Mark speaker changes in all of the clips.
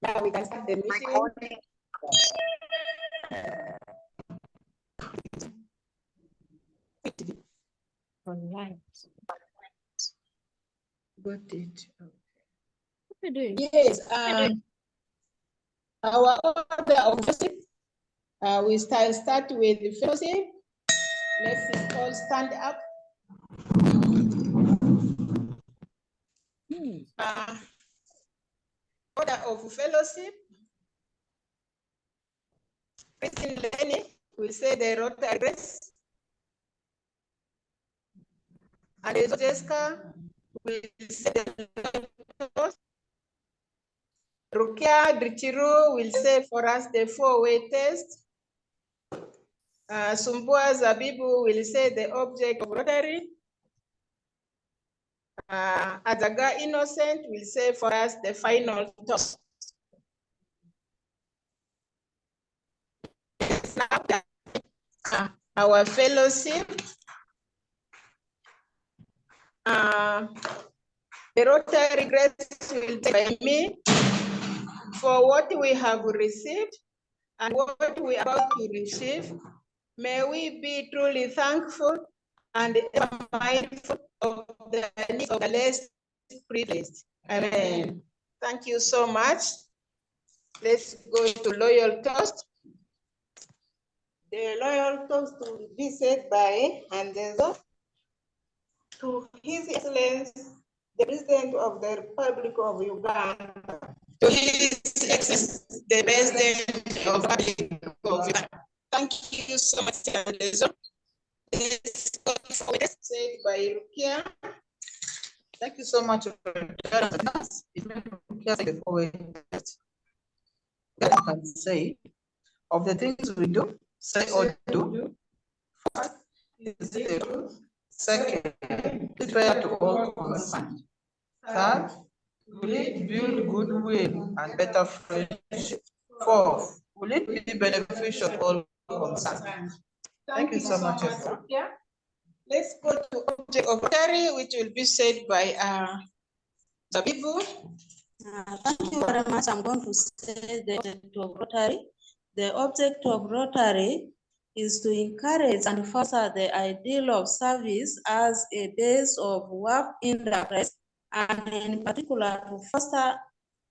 Speaker 1: Now we can start the meeting.
Speaker 2: Online.
Speaker 1: Got it.
Speaker 2: What are you doing?
Speaker 1: Yes. Our order of worship. We start with the fellowship. Let's all stand up. Order of fellowship. Christine Lenny will say the Rotary grace. And Jessica will say the Lord. Rukia Drichiru will say for us the 4-way test. Sumbua Zabibu will say the object of Rotary. Azaga Innocent will say for us the final toss. Our fellowship. The Rotary grace will be by me for what we have received and what we are about to receive. May we be truly thankful and mindful of the needs of the less privileged. Amen. Thank you so much. Let's go to loyal toast. The loyal toast will be said by Andezo to His Excellency, the President of the Republic of Uganda. To His Excellency, the President of the Republic of Uganda. Thank you so much, Andezo. Said by Rukia. Thank you so much for us. I can say of the things we do, say or do. First, is the truth. Second, is fair to all concerned. Third, will it build goodwill and better friendship? Fourth, will it be beneficial to all concerned? Thank you so much, everyone. Let's go to object of Rotary, which will be said by Zabibu.
Speaker 3: Thank you very much. I'm going to say the object of Rotary. The object of Rotary is to encourage and foster the ideal of service as a base of work enterprise, and in particular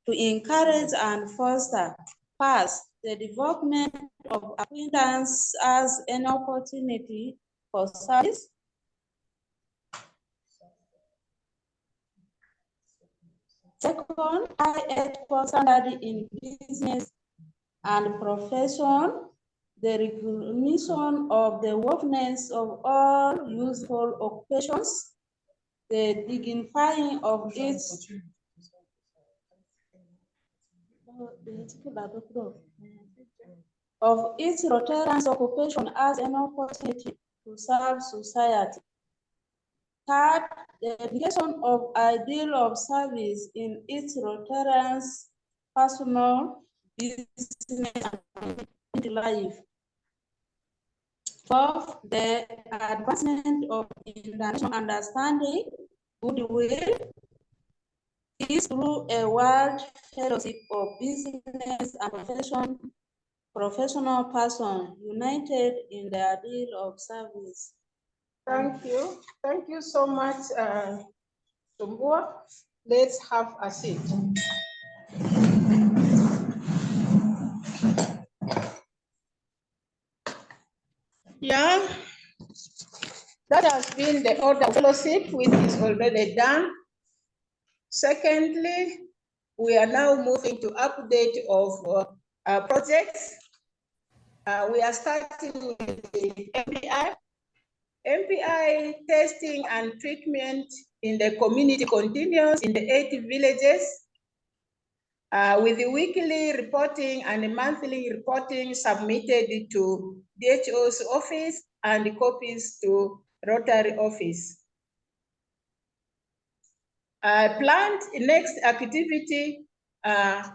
Speaker 3: to encourage and foster first the development of acquaintance as an opportunity for service. Second, high ethical standard in business and profession, the recognition of the worthiness of all useful occupations, the dignifying of its Rotarians' occupation as an opportunity to serve society. Third, the application of ideal of service in its Rotarians' personal, business, and life. Fourth, the advancement of international understanding, goodwill, is through a world fellowship of business and professional persons united in the ideal of service.
Speaker 1: Thank you. Thank you so much, Sumbua. Let's have a seat. Yeah, that has been the order of fellowship, which is already done. Secondly, we are now moving to update of projects. We are starting with the MPI. MPI testing and treatment in the community continues in the 8 villages with the weekly reporting and monthly reporting submitted to DHO's office and copies to Rotary office. Planned next activity,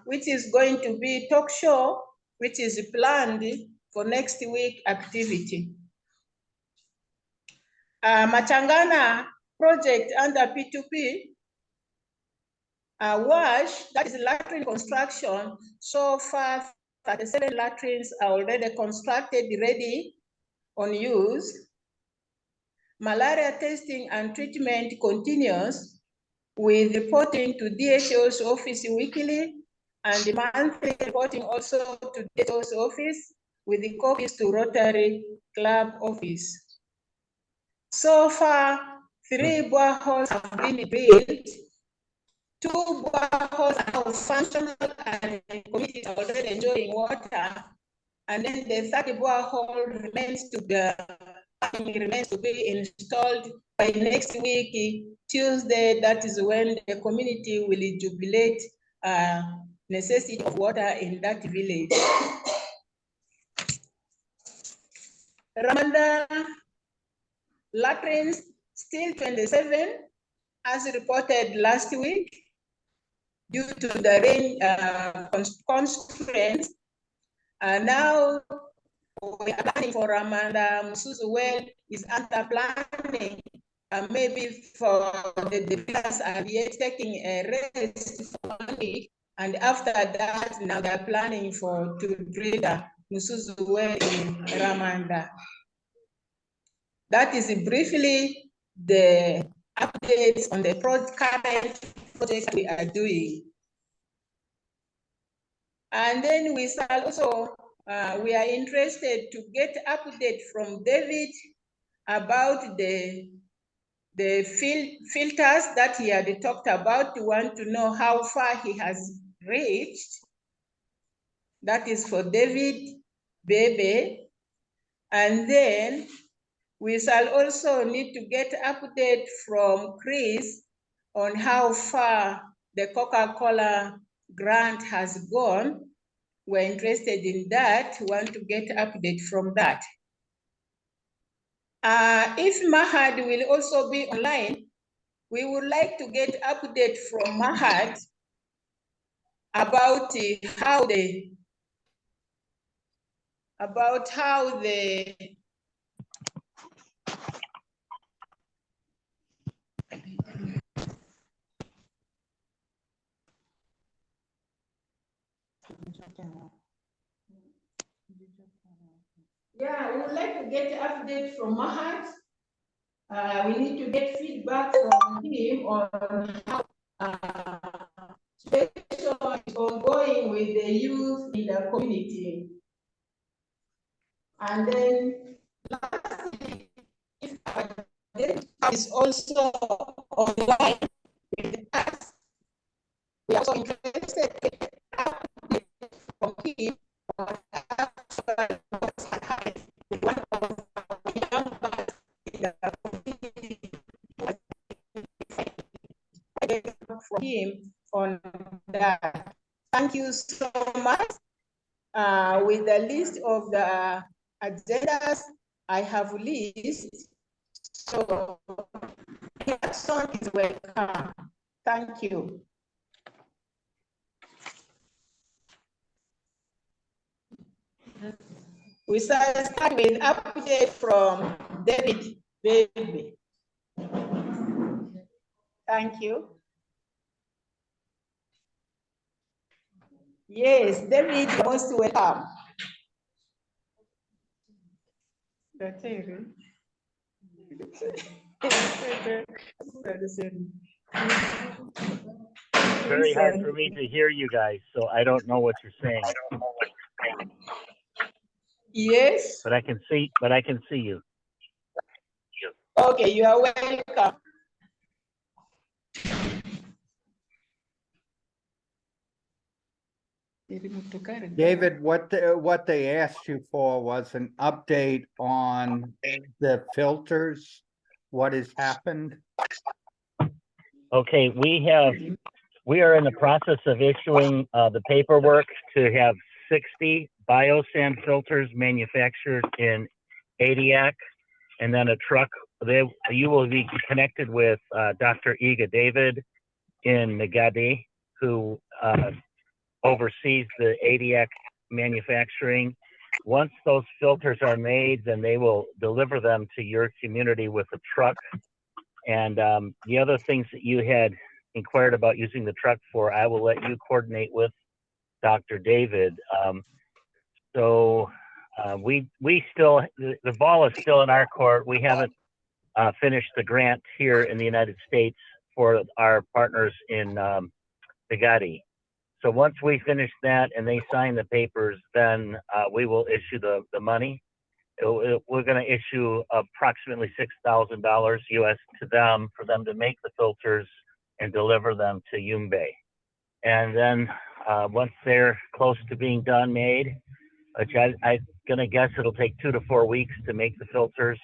Speaker 1: which is going to be talk show, which is planned for next week activity. Machangana project under P2P WASH, that is latrine construction. So far, 37 latrines are already constructed, ready on use. Malaria testing and treatment continues with reporting to DHO's office weekly and monthly reporting also to DHO's office with the copies to Rotary Club office. So far, 3 boreholes have been built. 2 boreholes are functional and the community is already enjoying water. And then the 3rd borehole remains to be installed by next week, Tuesday. That is when the community will jubilate necessity of water in that village. Ramanda latrines still 27 as reported last week due to the rain constraints. Now we are planning for Ramanda Musuzu well is under planning. Maybe for the villas are yet taking a rest for 1 week, and after that, now they are planning to drill the Musuzu well in Ramanda. That is briefly the updates on the current projects we are doing. And then we shall also, we are interested to get update from David about the filters that he had talked about. We want to know how far he has reached. That is for David Bebe. And then we shall also need to get update from Chris on how far the Coca-Cola grant has gone. We're interested in that. We want to get update from that. If Mahad will also be online, we would like to get update from Mahad about how the we would like to get update from Mahad. We need to get feedback from him on how situation is ongoing with the youth in the community. And then lastly, if is also online with us, we are also interested from him on what's happening with one of the young parts in the community. From him on that. Thank you so much. With the list of the agendas, I have list. So Jackson is welcome. Thank you. We start with update from David Baby. Thank you. Yes, David, most welcome.
Speaker 4: Very hard for me to hear you guys, so I don't know what you're saying.
Speaker 1: Yes.
Speaker 4: But I can see you.
Speaker 1: Okay, you are welcome.
Speaker 5: David, what they asked you for was an update on the filters. What has happened?
Speaker 4: Okay, we are in the process of issuing the paperwork to have 60 biosand filters manufactured in Adiac, and then a truck. You will be connected with Dr. Iga David in Nagadi, who oversees the Adiac manufacturing. Once those filters are made, then they will deliver them to your community with a truck. And the other things that you had inquired about using the truck for, I will let you coordinate with Dr. David. We still, the ball is still in our court. We haven't finished the grant here in the United States for our partners in Bugatti. So once we finish that and they sign the papers, then we will issue the money. We're going to issue approximately $6,000 US to them for them to make the filters and deliver them to Yumbe. And then once they're close to being done made, which I'm going to guess it'll take 2 to 4 weeks to make the filters,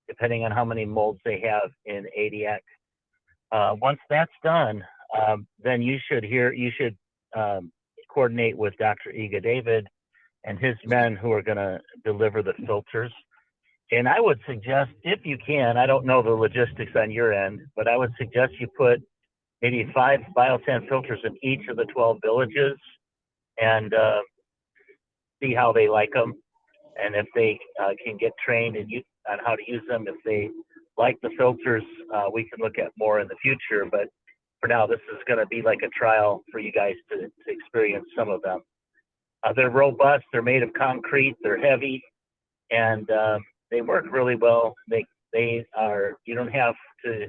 Speaker 4: depending on how many molds they have in ADX. Once that's done, then you should coordinate with Dr. Iga David and his men who are going to deliver the filters. And I would suggest, if you can, I don't know the logistics on your end, but I would suggest you put maybe 5 biosand filters in each of the 12 villages and see how they like them. And if they can get trained on how to use them, if they like the filters, we can look at more in the future. But for now, this is going to be like a trial for you guys to experience some of them. They're robust, they're made of concrete, they're heavy, and they work really well. They are, you don't have to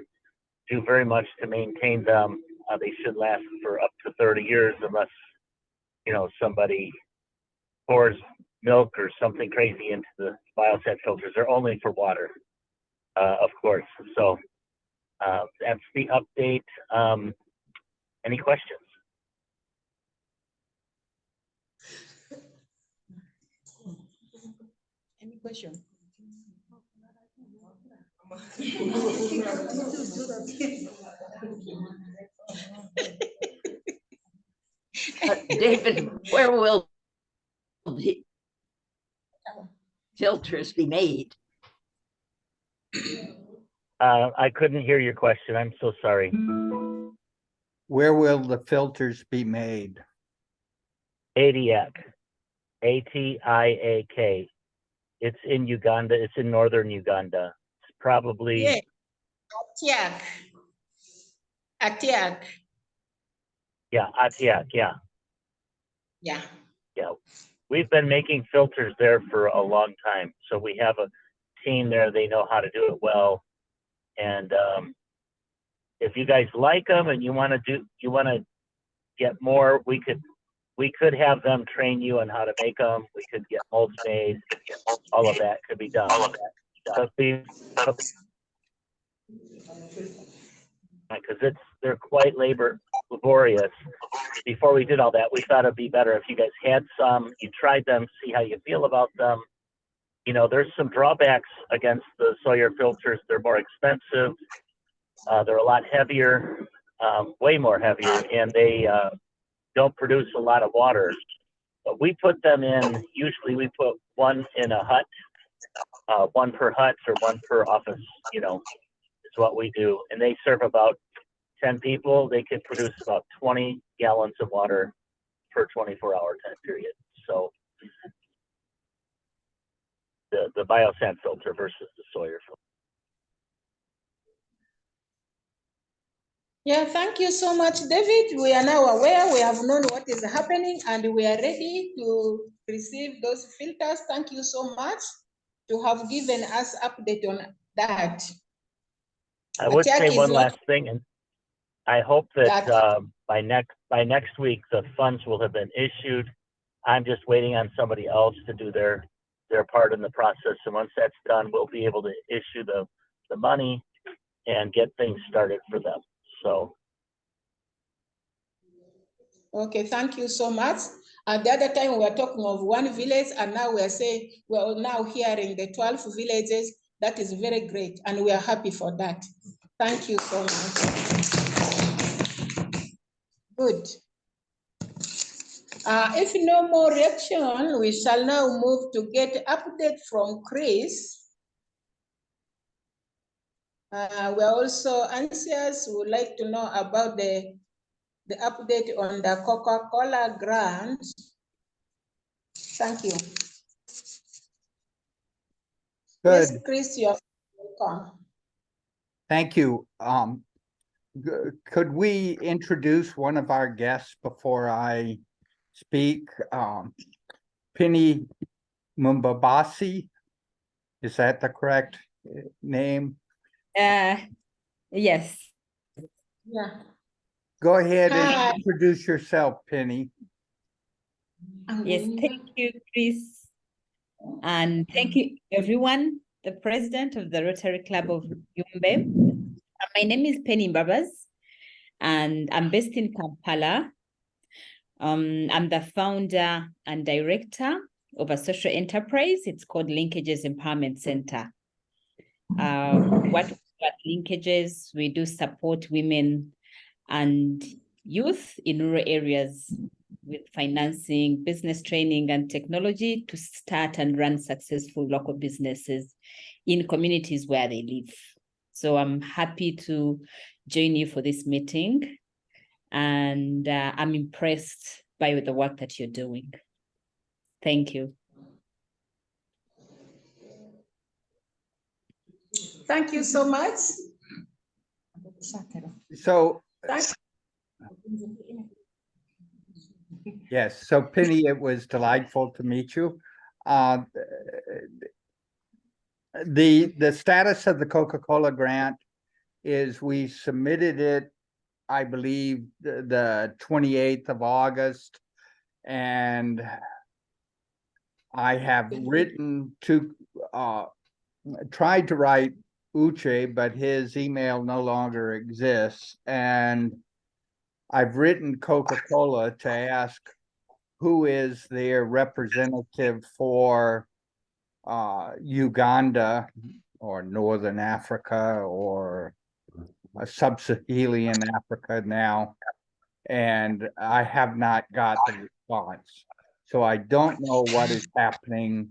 Speaker 4: do very much to maintain them. They should last for up to 30 years unless, somebody pours milk or something crazy into the biosand filters. They're only for water, of course. So that's the update. Any questions?
Speaker 3: Any question?
Speaker 6: David, where will the filters be made?
Speaker 4: I couldn't hear your question. I'm so sorry.
Speaker 5: Where will the filters be made?
Speaker 4: ADIAC, ATIAK. It's in Uganda. It's in northern Uganda. It's probably
Speaker 3: Yeah. Atiak.
Speaker 4: Yeah, ATIAC. Yeah.
Speaker 3: Yeah.
Speaker 4: Yeah. We've been making filters there for a long time, so we have a team there. They know how to do it well, and if you guys like them and you want to get more, we could have them train you on how to make them. We could get molds made. All of that could be done. Because they're quite laborious. Before we did all that, we thought it'd be better if you guys had some, you tried them, see how you feel about them. There's some drawbacks against the Sawyer filters. They're more expensive. They're a lot heavier, way more heavier, and they don't produce a lot of water. But we put them in, usually we put one in a hut, one per hut or one per office, is what we do. And they serve about 10 people. They can produce about 20 gallons of water per 24-hour time period. So the biosand filter versus the Sawyer filter.
Speaker 3: Yeah, thank you so much, David. We are now aware, we have known what is happening, and we are ready to receive those filters. Thank you so much to have given us update on that.
Speaker 4: I would
Speaker 3: Atiak
Speaker 4: say
Speaker 3: is
Speaker 4: one
Speaker 3: not-
Speaker 4: last thing, and I hope that by next week the funds will have been issued. I'm just waiting on somebody else to do their part in the process, and once that's done, we'll be able to issue the money and get things started for them. So.
Speaker 3: Okay, thank you so much. And the other time we were talking of one village, and now we are saying we're now hearing the 12 villages. That is very great, and we are happy for that. Thank you so much. Good. If no more reaction, we shall now move to get update from Chris. We are also anxious. We would like to know about the update on the Coca-Cola grant. Thank you.
Speaker 5: Good.
Speaker 3: Yes, Chris, you're welcome.
Speaker 5: Thank you. could we introduce one of our guests before I speak? Penny Mumbabasi, is that the correct name?
Speaker 2: Yes.
Speaker 3: Yeah.
Speaker 5: Go ahead and
Speaker 3: Hi.
Speaker 5: introduce yourself, Penny.
Speaker 2: Yes, thank you, Chris. And thank you, everyone. The president of the Rotary Club of Yumbe. My name is Penny Mbabas, and I'm based in Kampala. I'm the founder and director of a social enterprise. It's called Linkages Empowerment Center. What Linkages, we do support women and youth in rural areas with financing, business training, and technology to start and run successful local businesses in communities where they live. So I'm happy to join you for this meeting, and I'm impressed by the work that you're doing. Thank you.
Speaker 3: Thank you so much.
Speaker 5: So, yes, so Penny, it was delightful to meet you. The status of the Coca-Cola grant is we submitted it, I believe, the 28th of August. And I have written to, tried to write Uche, but his email no longer exists. And I've written Coca-Cola to ask who is their representative for Uganda or Northern Africa or Sub-Saharan Africa now. And I have not got the response. So I don't know what is happening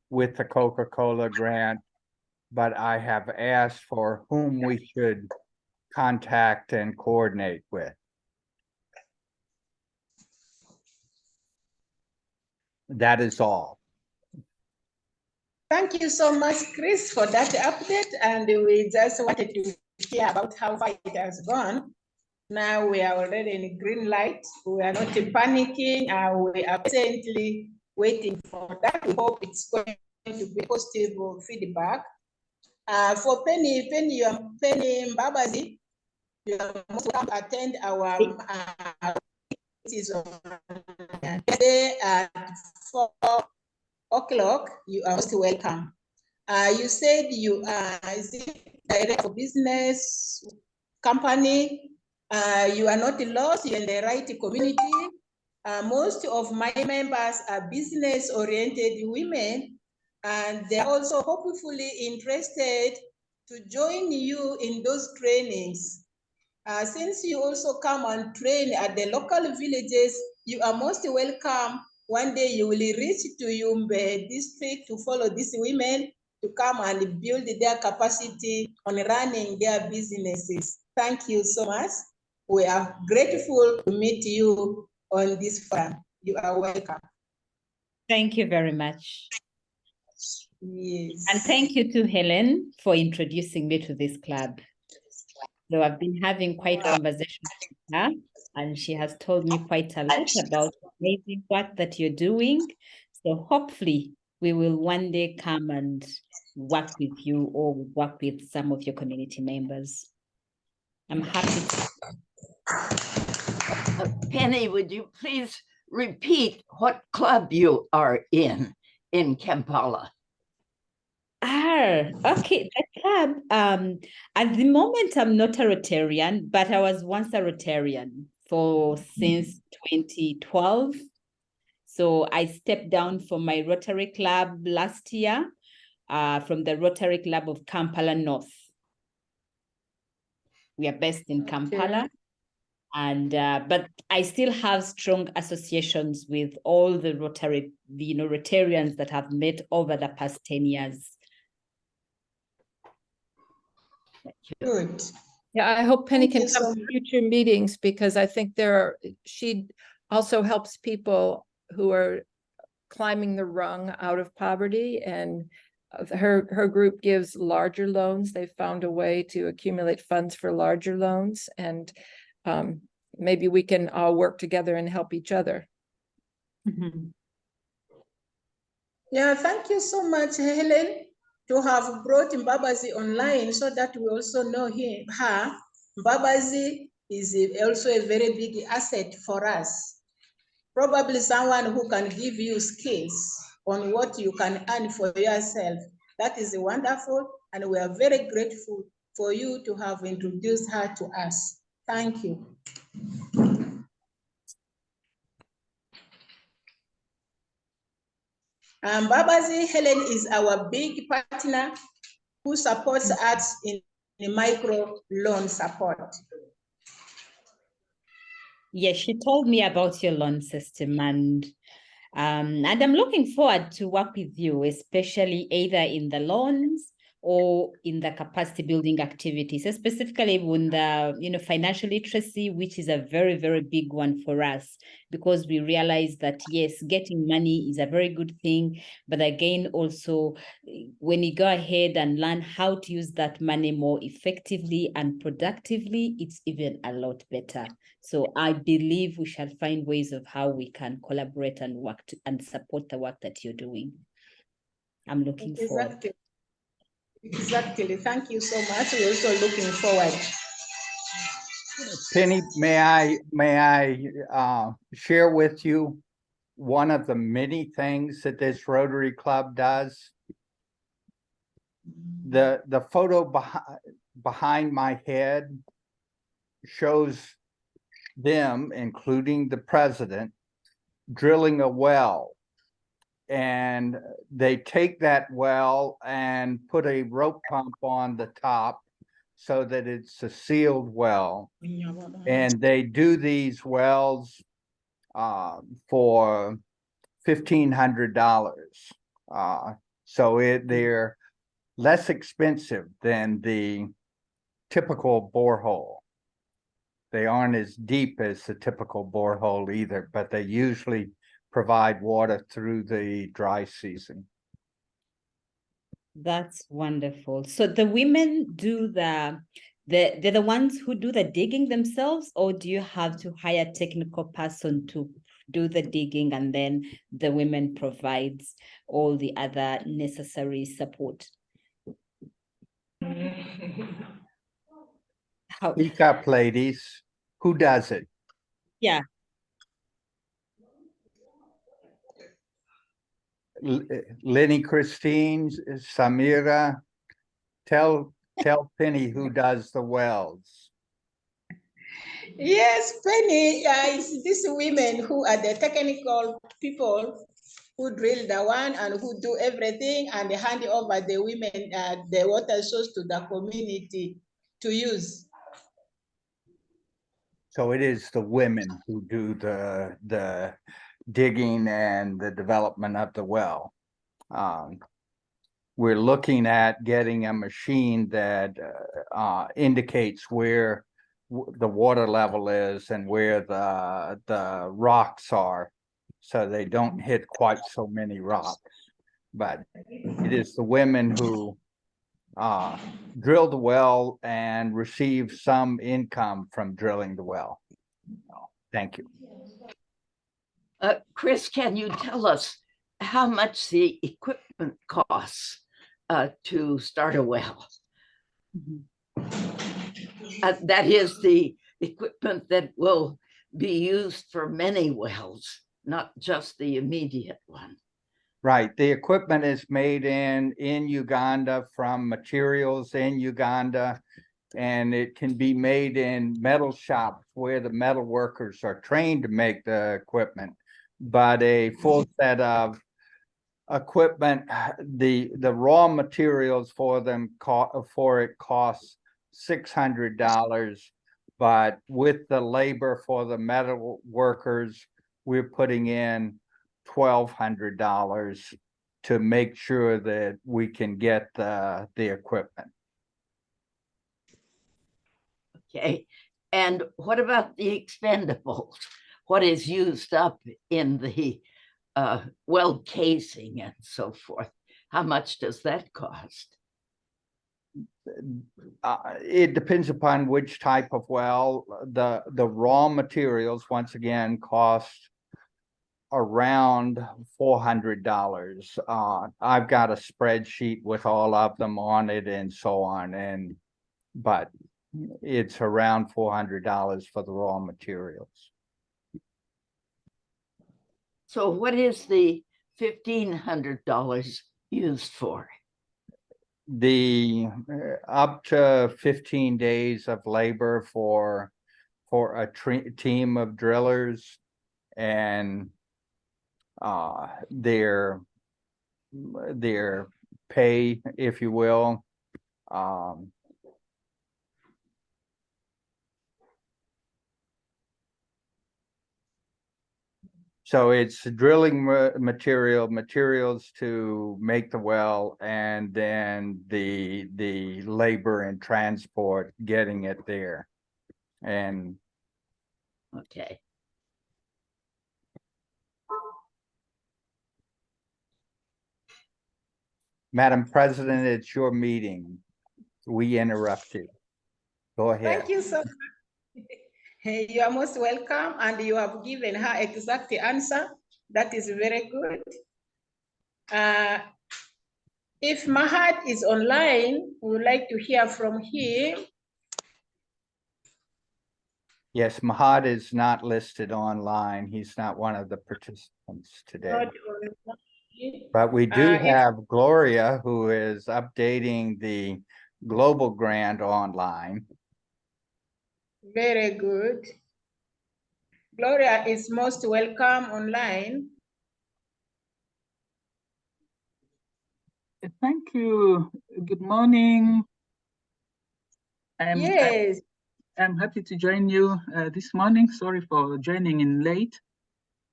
Speaker 5: with the Coca-Cola grant, but I have asked for whom we should contact and coordinate with. That is all.
Speaker 3: Thank you so much, Chris, for that update. And we just wanted to hear about how far it has gone. Now we are already in green light. We are not panicking. We are patiently waiting for that. We hope it's going to be positive feedback. For Penny Mbabazi, you are most welcome to attend our day at 4 o'clock. You are most welcome. You said you are director for business company. You are not lost, you're in the right community. Most of my members are business-oriented women, and they're also hopefully interested to join you in those trainings. Since you also come and train at the local villages, you are most welcome. One day you will reach to Yumbe district to follow these women to come and build their capacity on running their businesses. Thank you so much. We are grateful to meet you on this forum. You are welcome.
Speaker 2: Thank you very much.
Speaker 3: Yes.
Speaker 2: And thank you to Helen for introducing me to this club. So I've been having quite conversations with her, and she has told me quite a lot about amazing work that you're doing. So hopefully we will one day come and work with you or work with some of your community members. I'm happy to.
Speaker 6: Penny, would you please repeat what club you are in Kampala?
Speaker 2: Okay, that club. At the moment, I'm not a Rotarian, but I was once a Rotarian since 2012. So I stepped down from my Rotary Club last year, from the Rotary Club of Kampala North. We are based in Kampala. And but I still have strong associations with all the Rotarians that have met over the past 10 years.
Speaker 3: Good.
Speaker 7: Yeah, I hope Penny
Speaker 3: Thank
Speaker 7: can
Speaker 3: you
Speaker 7: come
Speaker 3: so
Speaker 7: to future meetings, because I think she also helps people who are climbing the rung out of poverty, and her group gives larger loans. They found a way to accumulate funds for larger loans, and maybe we can all work together and help each other.
Speaker 2: Mhm.
Speaker 8: Yeah, thank you so much, Helen, to have brought Mbabazi online so that we also know her. Mbabazi is also a very big asset for us. Probably someone who can give you skills on what you can earn for yourself. That is wonderful, and we are very grateful for you to have introduced her to us. Thank you. Babazi Helen is our big partner who supports us in the micro loan support.
Speaker 2: Yes, she told me about your loan system, and I'm looking forward to work with you, especially either in the loans or in the capacity building activities, specifically when the financial literacy, which is a very, very big one for us, because we realize that yes, getting money is a very good thing, but again, also when you go ahead and learn how to use that money more effectively and productively, it's even a lot better. So I believe we shall find ways of how we can collaborate and work and support the work that you're doing. I'm looking forward.
Speaker 8: Exactly. Thank you so much. We're also looking forward.
Speaker 5: Penny, may I share with you one of the many things that this Rotary Club does? The photo behind my head shows them, including the president, drilling a well. And they take that well and put a rope pump on the top so that it's a sealed well. And they do these wells for $1,500. So they're less expensive than the typical borehole. They aren't as deep as the typical borehole either, but they usually provide water through the dry season.
Speaker 2: That's wonderful. So the women do they're the ones who do the digging themselves, or do you have to hire a technical person to do the digging and then the women provides all the other necessary support?
Speaker 5: Speak up, ladies. Who does it?
Speaker 2: Yeah.
Speaker 5: Lenny, Christine, Samira, tell Penny who does the wells.
Speaker 8: Yes, Penny, it's these women who are the technical people who drill the one and who do everything and hand over the women the water source to the community to use.
Speaker 5: So it is the women who do the digging and the development of the well. We're looking at getting a machine that indicates where the water level is and where the rocks are, so they don't hit quite so many rocks. But it is the women who drill the well and receive some income from drilling the well. Thank you.
Speaker 6: Chris, can you tell us how much the equipment costs to start a well? That is the equipment that will be used for many wells, not just the immediate one.
Speaker 5: Right. The equipment is made in Uganda from materials in Uganda, and it can be made in metal shops where the metal workers are trained to make the equipment. But a full set of equipment, the raw materials for them costs $600, but with the labor for the metal workers, we're putting in $1,200 to make sure that we can get the equipment.
Speaker 6: Okay, and what about the expendables? What is used up in the well casing and so forth? How much does that cost?
Speaker 5: It depends upon which type of well. The raw materials, once again, cost around $400. I've got a spreadsheet with all of them on it and so on, but it's around $400 for the raw materials.
Speaker 6: So what is the $1,500 used for?
Speaker 5: The up to 15 days of labor for a team of drillers, and their pay, if you will. So it's drilling materials to make the well, and then the labor and transport getting it there. And
Speaker 6: okay.
Speaker 5: Madam President, it's your meeting. We interrupted. Go ahead.
Speaker 8: Thank you so much. You are most welcome, and you have given her exact answer. That is very good. If Mahad is online, we would like to hear from him.
Speaker 5: Yes, Mahad is not listed online. He's not one of the participants today. But we do have Gloria, who is updating the global grant online.
Speaker 8: Very good. Gloria is most welcome online.
Speaker 9: Thank you. Good morning.
Speaker 8: Yes.
Speaker 9: I'm happy to join you this morning. Sorry for joining in late.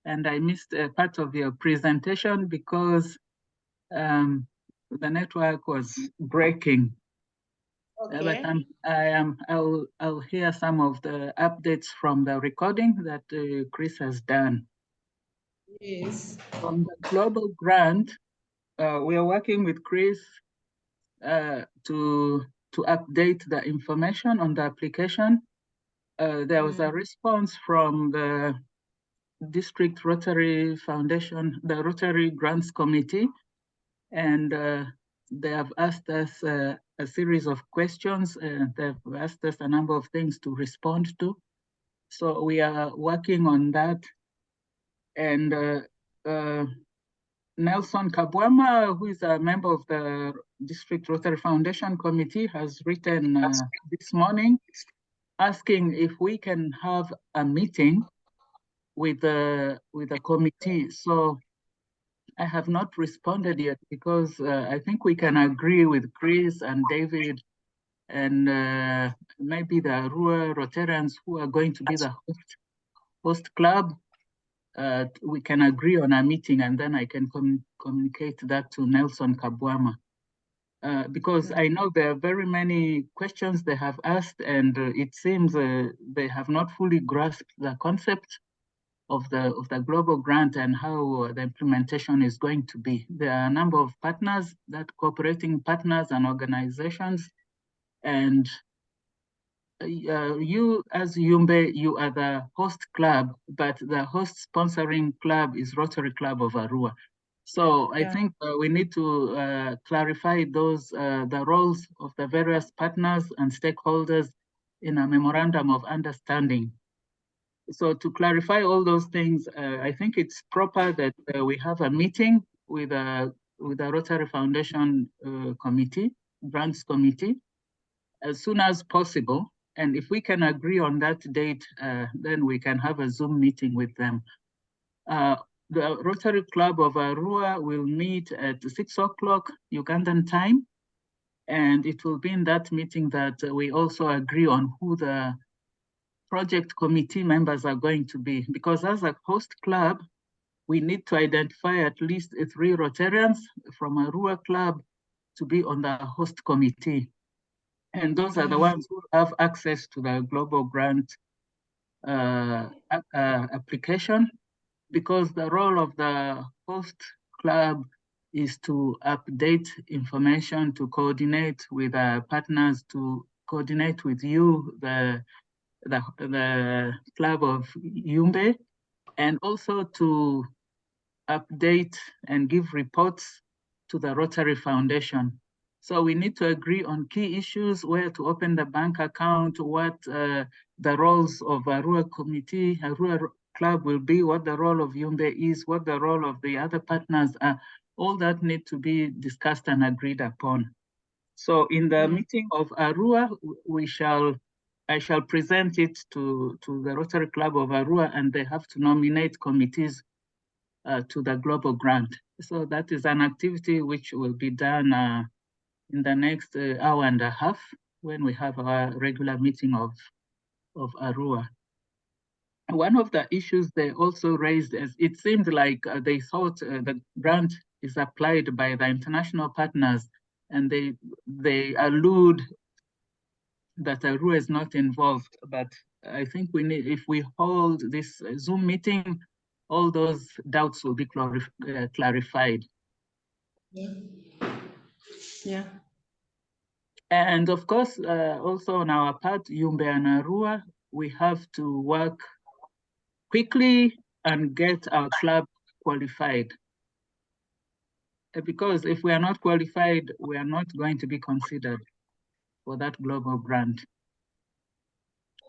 Speaker 9: And I missed a part of your presentation because the network was breaking.
Speaker 8: Okay.
Speaker 9: But I'll hear some of the updates from the recording that Chris has done.
Speaker 8: Yes.
Speaker 9: On the global grant, we are working with Chris to update the information on the application. There was a response from the District Rotary Foundation, the Rotary Grants Committee, and they have asked us a series of questions. They've asked us a number of things to respond to. So we are working on that. And Nelson Kabwama, who is a member of the District Rotary Foundation Committee, has written this morning asking if we can have a meeting with the committee. So I have not responded yet because I think we can agree with Chris and David and maybe the Arua Rotarians who are going to be the host club. We can agree on a meeting, and then I can communicate that to Nelson Kabwama. Because I know there are very many questions they have asked, and it seems they have not fully grasped the concept of the global grant and how the implementation is going to be. There are a number of partners, that cooperating partners and organizations, and you as Yumbe, you are the host club, but the host sponsoring club is Rotary Club of Arua. So I think we need to clarify those the roles of the various partners and stakeholders in a memorandum of understanding. So to clarify all those things, I think it's proper that we have a meeting with the Rotary Foundation committee, grants committee, as soon as possible. And if we can agree on that date, then we can have a Zoom meeting with them. The Rotary Club of Arua will meet at 6 o'clock Ugandan time. And it will be in that meeting that we also agree on who the project committee members are going to be. Because as a host club, we need to identify at least 3 Rotarians from Arua Club to be on the host committee. And those are the ones who have access to the global grant application, because the role of the host club is to update information, to coordinate with our partners, to coordinate with you, the Club of Yumbe, and also to update and give reports to the Rotary Foundation. So we need to agree on key issues, where to open the bank account, what the roles of Arua committee, Arua club will be, what the role of Yumbe is, what the role of the other partners are. All that need to be discussed and agreed upon. So in the meeting of Arua, I shall present it to the Rotary Club of Arua, and they have to nominate committees to the global grant. So that is an activity which will be done in the next hour and a half when we have our regular meeting of Arua. One of the issues they also raised is it seemed like they thought the grant is applied by the international partners, and they allude that Arua is not involved. But I think we need, if we hold this Zoom meeting, all those doubts will be clarified.
Speaker 8: Yeah.
Speaker 9: And of course, also on our part, Yumbe and Arua, we have to work quickly and get our club qualified. Because if we are not qualified, we are not going to be considered for that global grant.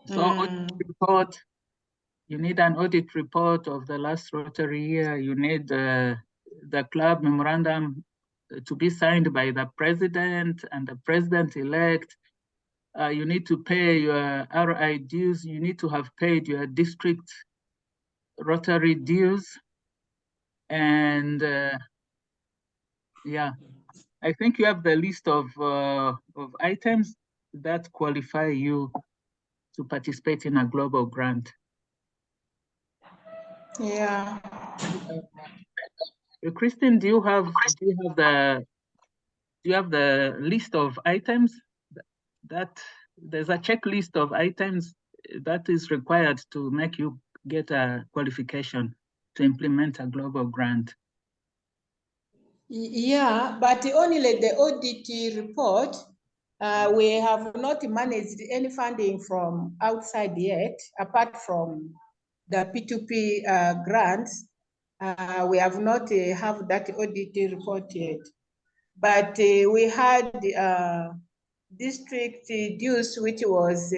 Speaker 9: So audit report, you need an audit report of the last Rotary year. You need the club memorandum to be signed by the president and the president-elect. You need to pay your RI dues. You need to have paid your district Rotary dues. And yeah, I think you have the list of items that qualify you to participate in a global grant.
Speaker 8: Yeah.
Speaker 9: Christine, do you have the list of items that there's a checklist of items that is required to make you get a qualification to implement a global grant?
Speaker 8: Yeah, but only the audit report, we have not managed any funding from outside yet, apart from the P2P grants. We have not have that audit report yet. But we had district dues, which was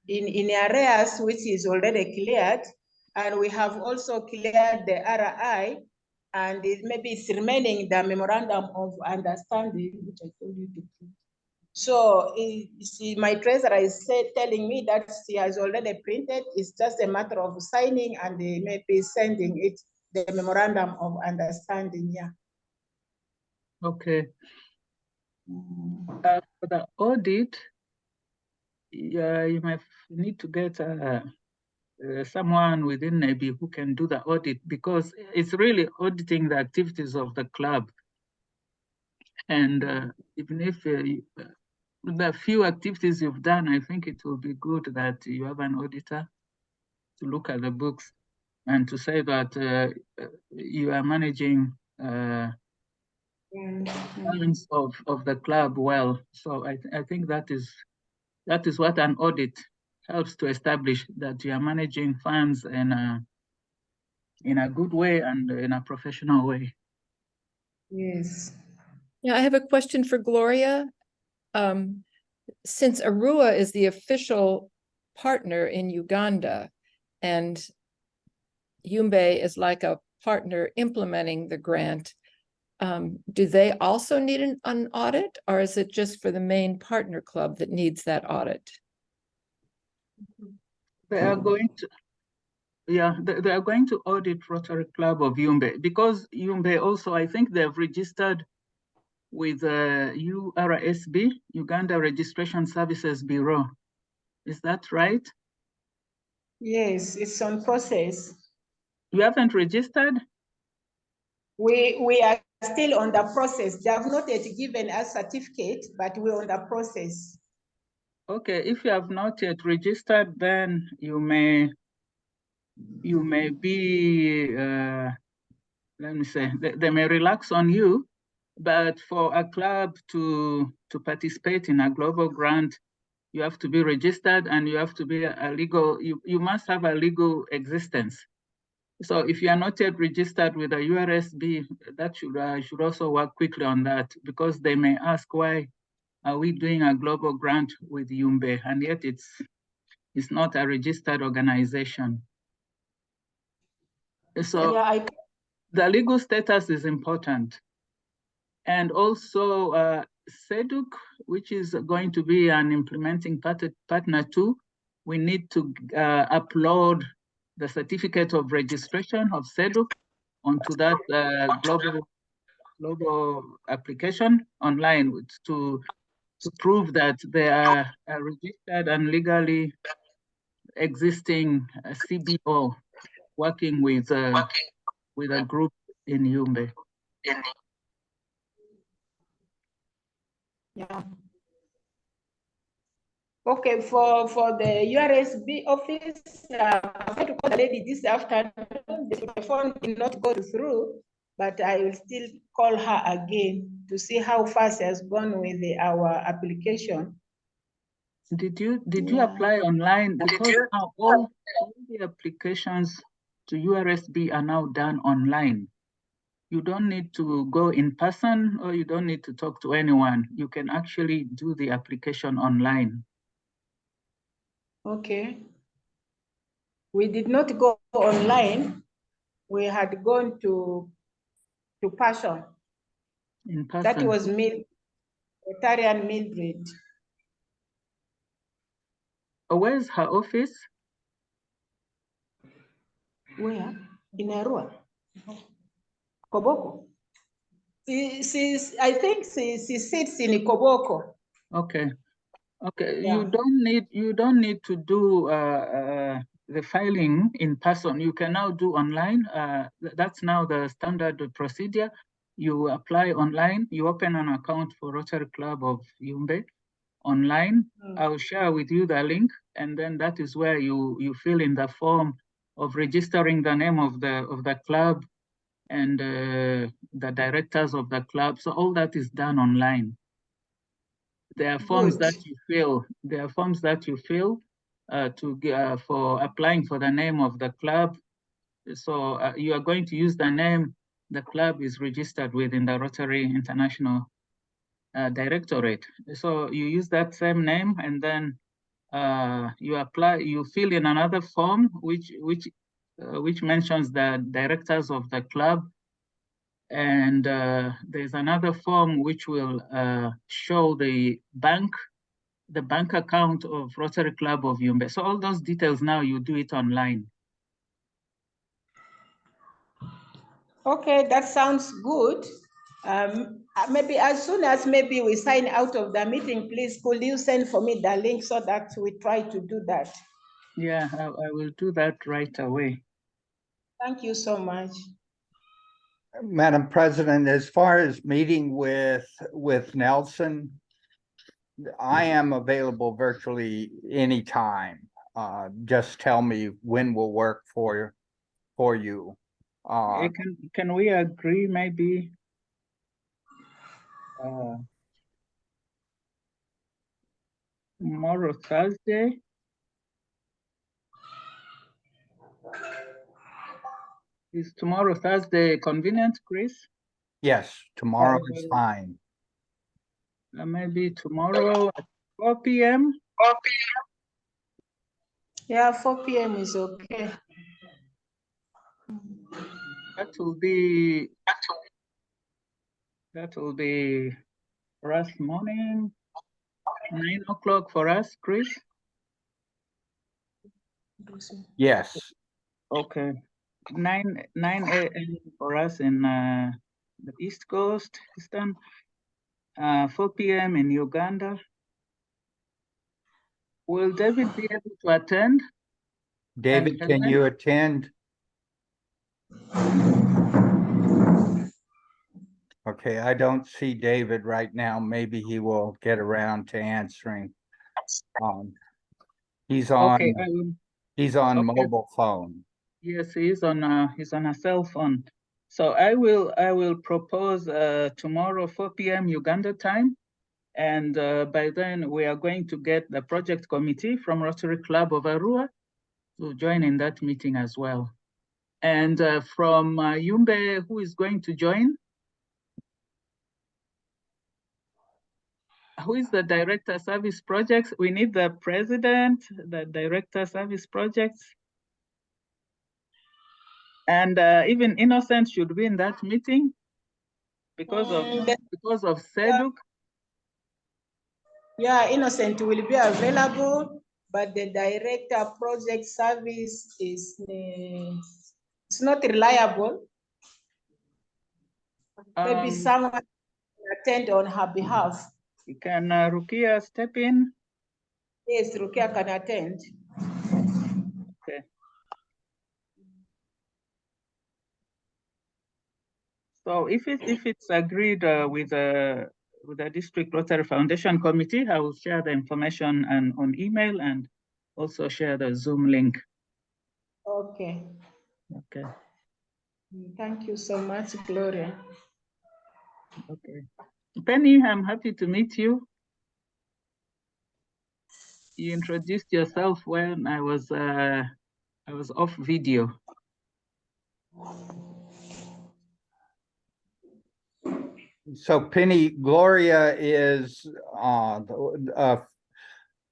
Speaker 8: in areas which is already cleared. And we have also cleared the RI, and maybe it's remaining the memorandum of understanding, which I told you to print. So my treasurer is telling me that she has already printed. It's just a matter of signing and maybe sending it, the memorandum of understanding, yeah.
Speaker 9: Okay. For the audit, you might need to get someone within maybe who can do the audit, because it's really auditing the activities of the club. And even if the few activities you've done, I think it will be good that you have an auditor to look at the books and to say that you are managing funds of the club well. So I think that is what an audit helps to establish, that you are managing funds in a good way and in a professional way.
Speaker 8: Yes.
Speaker 7: Yeah, I have a question for Gloria. Since Arua is the official partner in Uganda and Yumbe is like a partner implementing the grant, do they also need an audit, or is it just for the main partner club that needs that audit?
Speaker 9: They are going to, yeah, they are going to audit Rotary Club of Yumbe, because Yumbe also, I think they've registered with URSB, Uganda Registration Services Bureau. Is that right?
Speaker 8: Yes, it's on process.
Speaker 9: You haven't registered?
Speaker 8: We are still on the process. They have not yet given us certificate, but we're on the process.
Speaker 9: Okay, if you have not yet registered, then you may be let me say, they may relax on you, but for a club to participate in a global grant, you have to be registered and you have to be a legal, you must have a legal existence. So if you are not yet registered with a URSB, that should also work quickly on that, because they may ask, why are we doing a global grant with Yumbe? And yet it's not a registered organization. So
Speaker 8: Yeah,
Speaker 9: the legal status is important. And also SEDUC, which is going to be an implementing partner too, we need to upload the certificate of registration of SEDUC onto that global application online to prove that they are registered and legally existing CBO working with a group in Yumbe.
Speaker 8: yeah. Okay, for the URSB office, I'm going to call the lady this afternoon. The phone did not go through, but I will still call her again to see how fast has gone with our application.
Speaker 9: Did you apply online? Because now all the applications to URSB are now done online. You don't need to go in person, or you don't need to talk to anyone. You can actually do the application online.
Speaker 8: Okay. We did not go online. We had gone to Passion.
Speaker 9: In person.
Speaker 8: That was Rotarian Mildred.
Speaker 9: Where's her office?
Speaker 8: Where? In Arua. Koboko. I think she sits in Koboko.
Speaker 9: Okay. Okay.
Speaker 8: Yeah.
Speaker 9: You don't need to do the filing in person. You can now do online. That's now the standard procedure. You apply online. You open an account for Rotary Club of Yumbe online. I'll share with you the link, and then that is where you fill in the form of registering the name of the club and the directors of the club. So all that is done online. There are forms that you fill. There are forms that you fill for applying for the name of the club. So you are going to use the name the club is registered with in the Rotary International Directorate. So you use that same name, and then you apply. You fill in another form which mentions the directors of the club. And there's another form which will show the bank account of Rotary Club of Yumbe. So all those details now you do it online.
Speaker 8: Okay, that sounds good. Maybe as soon as we sign out of the meeting, please could you send for me the link so that we try to do that?
Speaker 9: Yeah, I will do that right away.
Speaker 8: Thank you so much.
Speaker 5: Madam President, as far as meeting with Nelson, I am available virtually anytime. Just tell me when will work for you.
Speaker 9: Can we agree maybe tomorrow, Thursday? Is tomorrow, Thursday, convenient, Chris?
Speaker 5: Yes, tomorrow is fine.
Speaker 9: Maybe tomorrow at 4 p.m.?
Speaker 8: 4 p.m. Yeah, 4 p.m. is okay.
Speaker 9: That will be for us morning, 9 o'clock for us, Chris?
Speaker 5: Yes.
Speaker 9: Okay. 9 a.m. for us in the East Coast, Eastern, 4 p.m. in Uganda. Will David be able to attend?
Speaker 5: David, can you attend? Okay, I don't see David right now. Maybe he will get around to answering. He's on.
Speaker 9: Okay,
Speaker 5: he's on mobile phone.
Speaker 9: Yes, he's on a cell phone. So I will propose tomorrow 4 p.m. Uganda time. And by then we are going to get the project committee from Rotary Club of Arua to join in that meeting as well. And from Yumbe, who is going to join? Who is the director service projects? We need the president, the director service projects. And even Innocent should be in that meeting because of SEDUC.
Speaker 8: Yeah, Innocent will be available, but the director project service is it's not reliable. Maybe someone can attend on her behalf.
Speaker 9: Can Rukia step in?
Speaker 8: Yes, Rukia can attend.
Speaker 9: Okay. So if it's agreed with the District Rotary Foundation Committee, I will share the information on email and also share the Zoom link.
Speaker 8: Okay.
Speaker 9: Okay.
Speaker 8: Thank you so much, Gloria.
Speaker 9: Okay. Penny, I'm happy to meet you. You introduced yourself when I was off video.
Speaker 5: So Penny, Gloria is a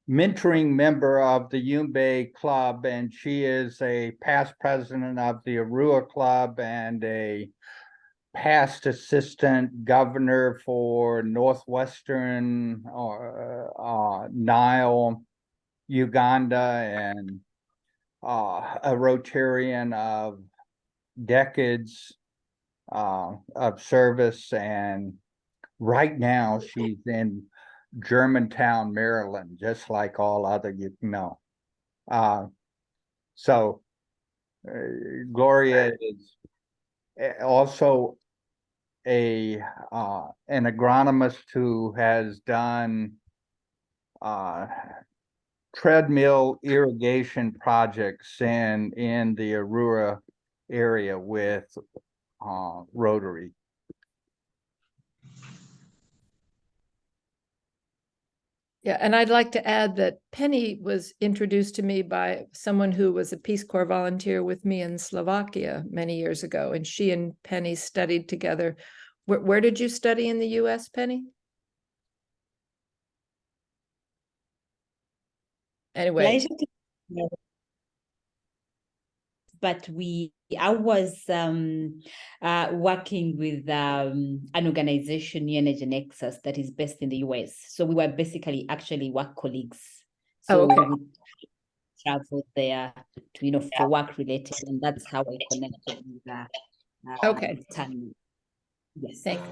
Speaker 5: mentoring member of the Yumbe Club, and she is a past president of the Arua Club and a past assistant governor for Northwestern Nile, Uganda, and a Rotarian of decades of service. And right now she's in Germantown, Maryland, just like all other, you know. So Gloria is also an agronomist who has done treadmill irrigation projects in the Arua area with Rotary.
Speaker 7: Yeah, and I'd like to add that Penny was introduced to me by someone who was a Peace Corps volunteer with me in Slovakia many years ago, and she and Penny studied together. Where did you study in the US, Penny? Anyway.
Speaker 2: But I was working with an organization, New Energy Nexus, that is based in the US. So we were basically actually work colleagues. So
Speaker 7: okay.
Speaker 2: we would travel there to, for work related, and that's how I connected with
Speaker 7: okay.
Speaker 2: Tanya. Yes.
Speaker 7: Thank you.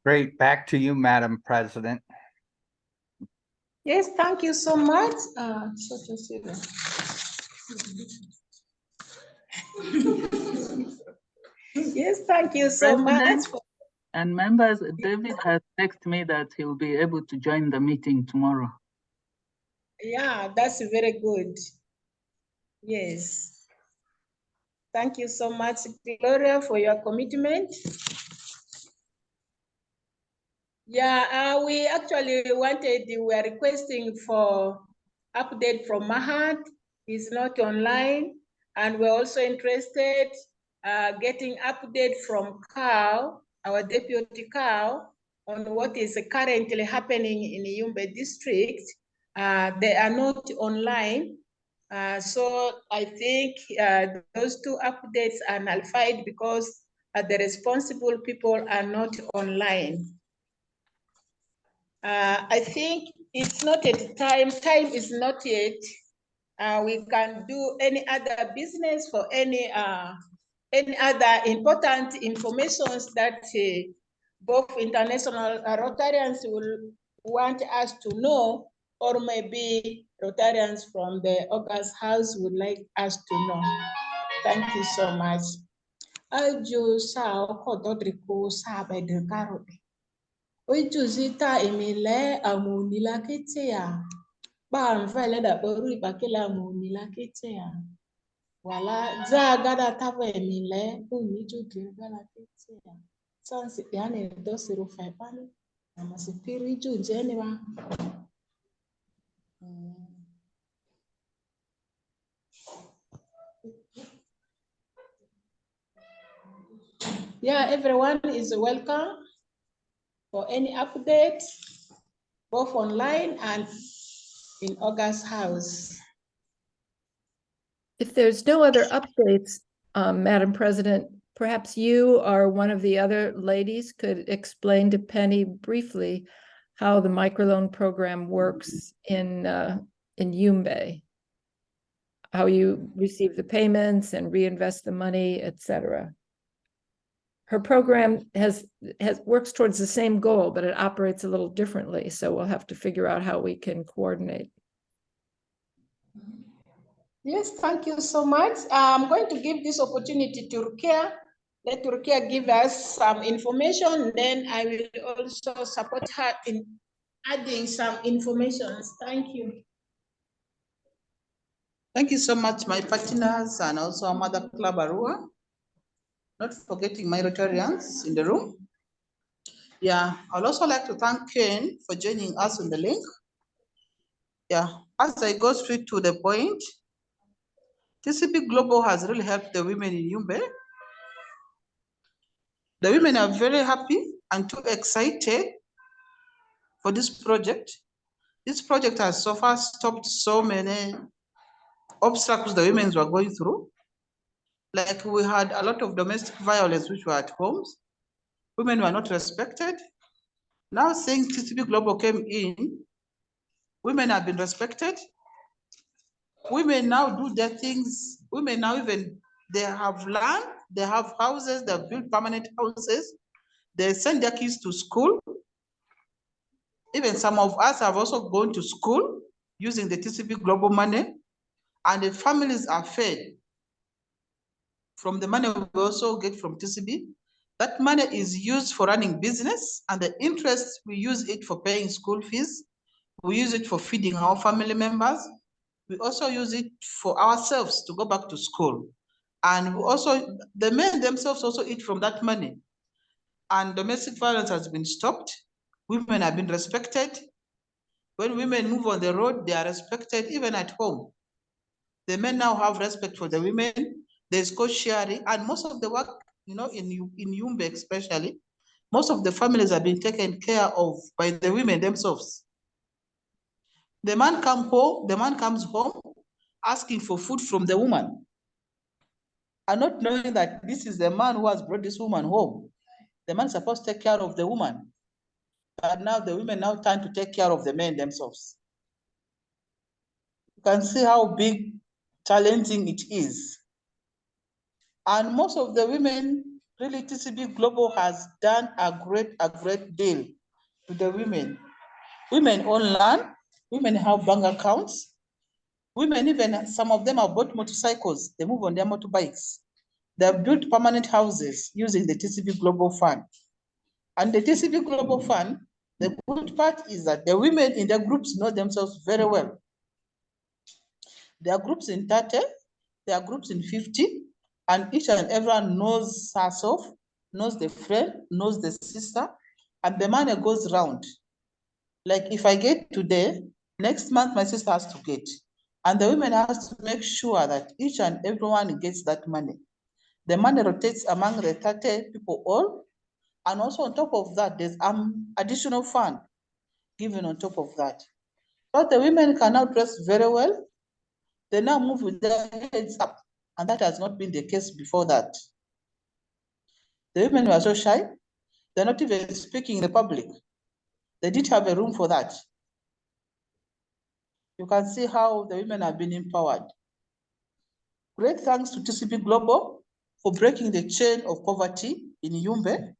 Speaker 5: Great. Back to you, Madam President.
Speaker 8: Yes, thank you so much. Yes, thank you so much.
Speaker 9: And members, David has texted me that he'll be able to join the meeting tomorrow.
Speaker 8: Yeah, that's very good. Yes. Thank you so much, Gloria, for your commitment. Yeah, we actually we are requesting for update from Mahat. He's not online. And we're also interested getting update from Carl, our deputy Carl, on what is currently happening in the Yumbe district. They are not online. So I think those two updates are nullified because the responsible people are not online. I think it's not at time is not yet. We can do any other business for any other important informations that both international Rotarians will want us to know, or maybe Rotarians from the August House would like us to know. Thank you so much. Oi Josita Emile Amunila Ketia. Ba mfele da boru bakela muni la kitea. Wala za gada tabe mile umi juge gala kitea. Sansi yani dosiru faipani. Namasipiri jujeni wa. Yeah, everyone is welcome for any update, both online and in August House.
Speaker 7: If there's no other updates, Madam President, perhaps you or one of the other ladies could explain to Penny briefly how the microloan program works in Yumbe, how you receive the payments and reinvest the money, etc. Her program works towards the same goal, but it operates a little differently. So we'll have to figure out how we can coordinate.
Speaker 8: Yes, thank you so much. I'm going to give this opportunity to Rukia. Let Rukia give us some information, then I will also support her in adding some information. Thank you.
Speaker 1: Thank you so much, my partners, and also Mother Club Arua. Not forgetting my Rotarians in the room. Yeah, I'd also like to thank Ken for joining us on the link. Yeah, as I go straight to the point, TCP Global has really helped the women in Yumbe. The women are very happy and too excited for this project. This project has so far stopped so many obstacles the women were going through. Like we had a lot of domestic violence which were at homes. Women were not respected. Now since TCP Global came in, women have been respected. Women now do their things. Women now they have land, they have houses, they have built permanent houses. They send their kids to school. Even some of us have also gone to school using the TCP Global money, and the families are fed from the money we also get from TCB. That money is used for running business, and the interest, we use it for paying school fees. We use it for feeding our family members. We also use it for ourselves to go back to school. And we also, the men themselves also eat from that money. And domestic violence has been stopped. Women have been respected. When women move on the road, they are respected even at home. The men now have respect for the women. There's co-sharing, and most of the work, in Yumbe especially, most of the families have been taken care of by the women themselves. The man comes home asking for food from the woman, and not knowing that this is the man who has brought this woman home. The man is supposed to take care of the woman, but now the women now turn to take care of the men themselves. You can see how big, challenging it is. And most of the women, really TCB Global has done a great deal to the women. Women own land, women have bank accounts, women even, some of them have bought motorcycles, they move on their motorbikes. They have built permanent houses using the TCB Global Fund. And the TCB Global Fund, the good part is that the women in the groups know themselves very well. There are groups in 30, there are groups in 50, and each and everyone knows herself, knows the friend, knows the sister, and the money goes round. Like if I get today, next month my sister has to get. And the women has to make sure that each and everyone gets that money. The money rotates among the 30 people all, and also on top of that, there's additional fund given on top of that. But the women can now dress very well. They now move with their heads up, and that has not been the case before that. The women were so shy, they're not even speaking in the public. They didn't have a room for that. You can see how the women have been empowered. Great thanks to TCP Global for breaking the chain of poverty in Yumbe.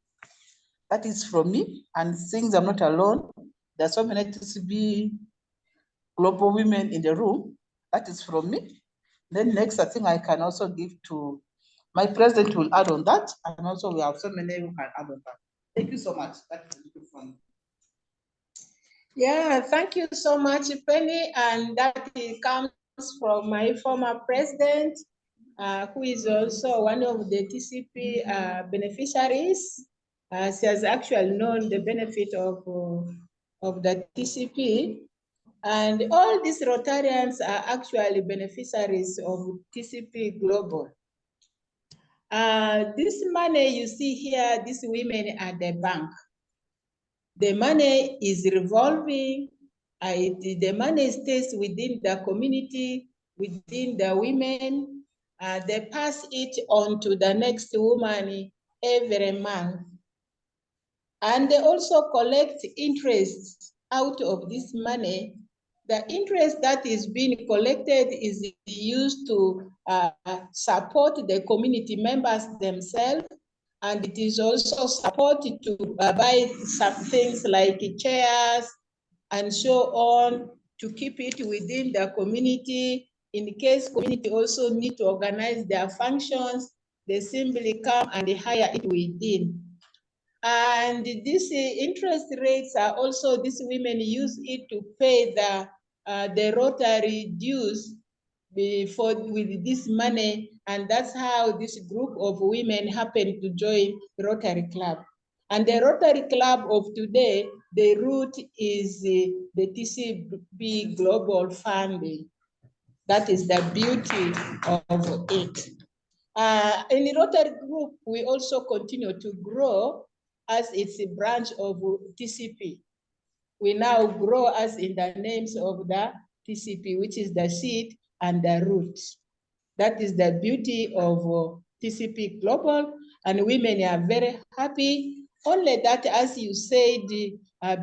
Speaker 1: That is from me, and things I'm not alone. There are so many TCB Global women in the room. That is from me. Then next, I think I can also give to my president, will add on that, and also we have so many who can add on that. Thank you so much. That's from me.
Speaker 8: Yeah, thank you so much, Penny. And that comes from my former president, who is also one of the TCP beneficiaries. She has actually known the benefit of the TCP. And all these Rotarians are actually beneficiaries of TCP Global. This money you see here, these women at the bank, the money is revolving. The money stays within the community, within the women. They pass it on to the next woman every month. And they also collect interest out of this money. The interest that is being collected is used to support the community members themselves, and it is also supported to buy some things like chairs and so on to keep it within the community. In case community also need to organize their functions, they simply come and they hire it within. And these interest rates are also, these women use it to pay the Rotary dues with this money, and that's how this group of women happened to join Rotary Club. And the Rotary Club of today, the root is the TCP Global Funding. That is the beauty of it. In the Rotary Group, we also continue to grow as it's a branch of TCP. We now grow as in the names of the TCP, which is the seed and the root. That is the beauty of TCP Global, and women are very happy. Only that, as you said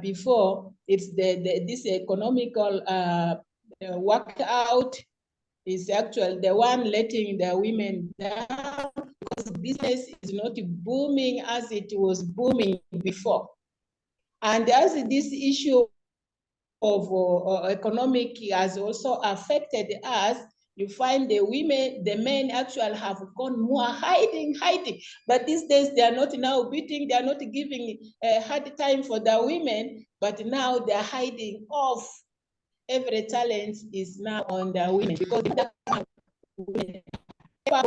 Speaker 8: before, it's this economical workout is actually the one letting the women down, because business is not booming as it was booming before. And as this issue of economic has also affected us, you find the women, the men actually have gone more hiding. But these days they are not now beating, they are not giving a hard time for the women, but now they are hiding off. Every talent is now on the women, because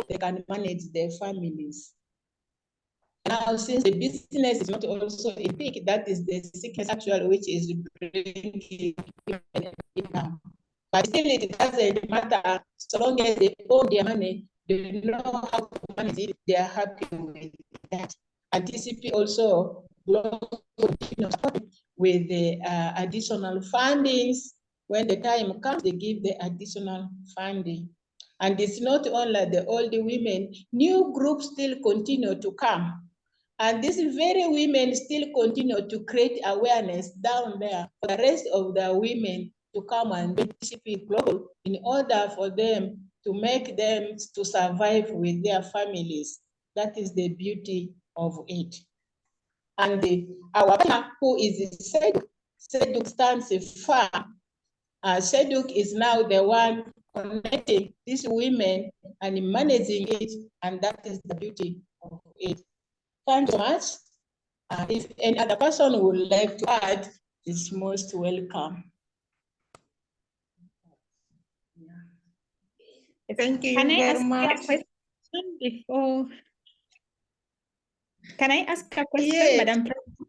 Speaker 8: they can manage their families. Now, since the business is not also a big, that is the sickness actually, which is bringing income. But still, it doesn't matter, so long as they own their money, they know how to manage it, they are happy with that. And TCP also with the additional fundings. When the time comes, they give the additional funding. And it's not only the older women, new groups still continue to come. And these very women still continue to create awareness down there for the rest of the women to come and be TCP Global in order for them to make them to survive with their families. That is the beauty of it. And our partner, who is Seduk stands far. Seduk is now the one connecting these women and managing it, and that is the beauty of it. Thank you so much. If any other person would like to add, is most welcome.
Speaker 2: Thank you very much. Before, can I ask a question,
Speaker 8: Yes.
Speaker 2: Madam President?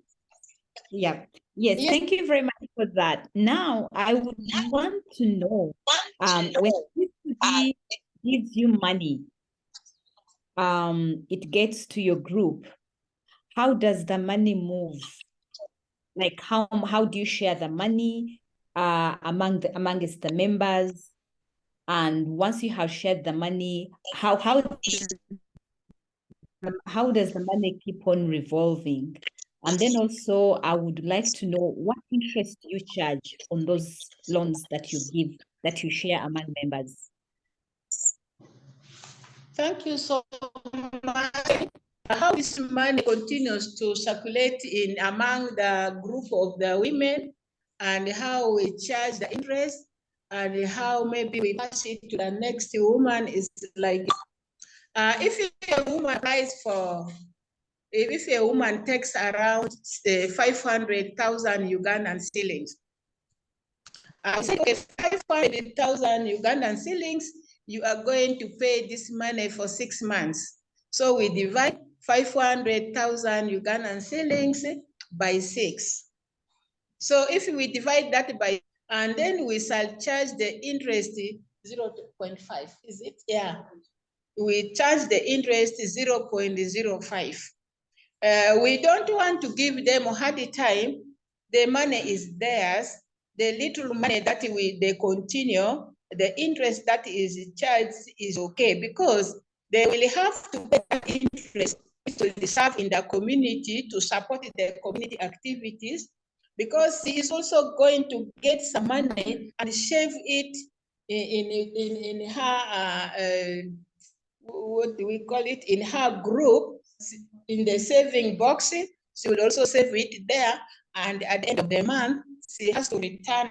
Speaker 2: Yeah. Yes, thank you very much for that. Now, I would want to know, when TCP gives you money, it gets to your group, how does the money move? Like how do you share the money amongst the members? And once you have shared the money, how does the money keep on revolving? And then also, I would like to know what interest you charge on those loans that you give, that you share among members.
Speaker 8: Thank you so much. How this money continues to circulate in among the group of the women, and how we charge the interest, and how maybe we pass it to the next woman is like, if a woman applies for, if a woman takes around 500,000 Ugandan shillings, I said, okay, 500,000 Ugandan shillings, you are going to pay this money for 6 months. So we divide 500,000 Ugandan shillings by 6. So if we divide that by, and then we shall charge the interest 0.5, is it? Yeah. We charge the interest 0.05. We don't want to give them a hard time. The money is theirs. The little money that they continue, the interest that is charged is okay, because they will have to pay that interest to serve in the community, to support the community activities, because he is also going to get some money and save it in her, what do we call it, in her group, in the saving box. She will also save it there, and at the end of the month, she has to return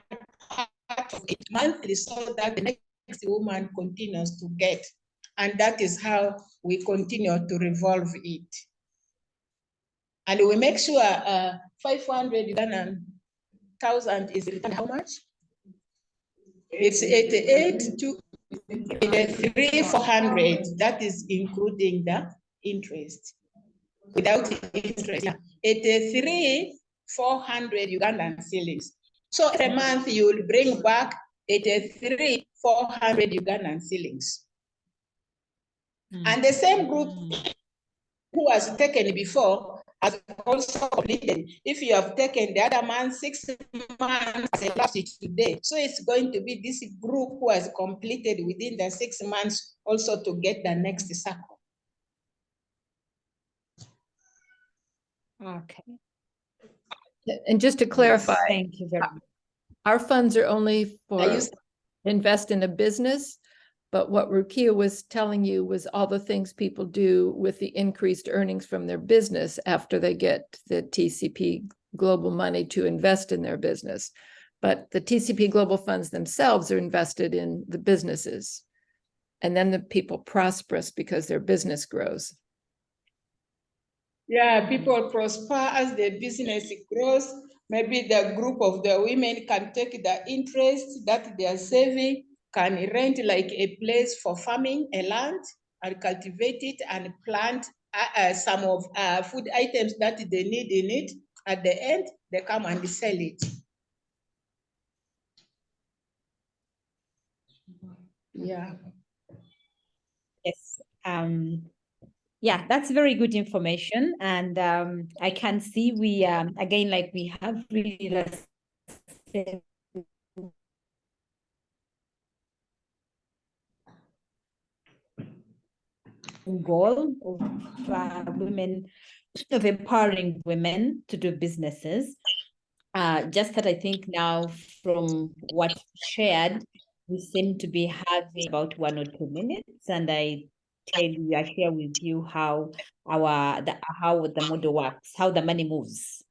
Speaker 8: part of it monthly, so that the next woman continues to get. And that is how we continue to revolve it. And we make sure 500,000 is returned how much? It's 88 to 3,400. That is including the interest. Without interest, yeah. 83,400 Ugandan shillings. So every month you will bring back 83,400 Ugandan shillings. And the same group who has taken before has also completed. If you have taken the other month, 6 months elapsed today. So it's going to be this group who has completed within the 6 months also to get the next cycle.
Speaker 2: Okay.
Speaker 7: And just to clarify,
Speaker 2: Thank you very much.
Speaker 7: our funds are only for invest in a business, but what Rukia was telling you was all the things people do with the increased earnings from their business after they get the TCP Global money to invest in their business. But the TCP Global funds themselves are invested in the businesses. And then the people prosperous because their business grows.
Speaker 8: Yeah, people prosper as the business grows. Maybe the group of the women can take the interest that they are saving, can rent like a place for farming, a land, and cultivate it and plant some of food items that they need in it. At the end, they come and sell it. Yeah.
Speaker 2: Yes. Yeah, that's very good information. And I can see we, again, like we have really the same goal of women, of empowering women to do businesses. Just that I think now from what shared, we seem to be having about 1 or 2 minutes, and I share with you how how the model works, how the money moves.